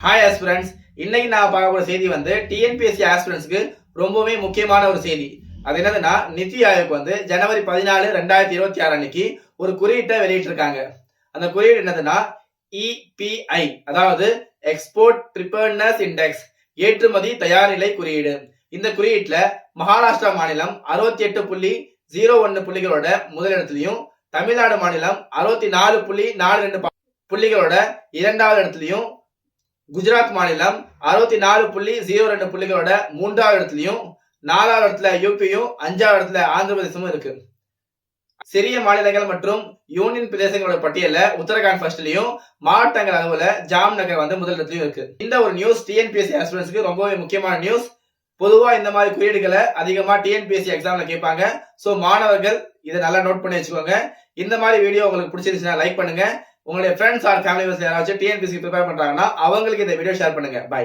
Hi aspirants, இன்னைக்கு நான் பார்க்க போற செய்தி வந்து டிஎன்பிஎஸ்சி ஆஸ்பிரண்ட்ஸ்க்கு ரொம்பவே முக்கியமான ஒரு செய்தி. அது என்னதுன்னா, நிதி ஆயோக் வந்து ஜனவரி 14, 2026 அன்னைக்கு ஒரு குறியீட்டை வெளியிட்டிருக்காங்க. அந்த குறியீடு என்னதுன்னா இபிஐ, அதாவது எக்ஸ்போர்ட் ப்ரிப்பேர்ட்னஸ் இண்டெக்ஸ், ஏற்றுமதி தயார்நிலை குறியீடு. இந்த குறியீட்டுல மகாராஷ்டிரா மாநிலம் 68.01 புள்ளிகளோட முதலிடத்திலையும், தமிழ்நாடு மாநிலம் 64.42 புள்ளிகளோட இரண்டாவது இடத்திலையும், குஜராத் மாநிலம் 64.02 புள்ளிகளோட மூன்றாவது இடத்துலயும், நாலாவது இடத்துல யூபியும், அஞ்சாவது இடத்துல ஆந்திர பிரதேசமும் இருக்கு. சிறிய மாநிலங்கள் மற்றும் யூனியன் பிரதேசங்களோட பட்டியல உத்தரகாண்ட் ஃபர்ஸ்ட்லயும், மாவட்டங்கள் அளவுல ஜாம்நகர் வந்து முதலிடத்திலையும் இருக்கு. இந்த ஒரு நியூஸ் டிஎன்பிஎஸ்சி ஆஸ்பிரண்ட்ஸ்க்கு ரொம்பவே முக்கியமான நியூஸ். பொதுவா இந்த மாதிரி குறியீடுகளை அதிகமா டிஎன்பிஎஸ்சி எக்ஸாம்ல கேட்பாங்க. சோ மாணவர்கள் இதை நல்லா நோட் பண்ணி வச்சுக்கோங்க. இந்த மாதிரி வீடியோ உங்களுக்கு பிடிச்சிருந்துச்சுன்னா லைக் பண்ணுங்க. உங்களுடைய ஃப்ரெண்ட்ஸ் ஆர் ஃபேமிலி மெம்பர்ஸ் யாராச்சும் டிஎன்பிஎஸ்சி ப்ரிப்பேர் பண்றாங்கன்னா அவங்களுக்கு இந்த வீடியோ ஷேர் பண்ணுங்க. பை.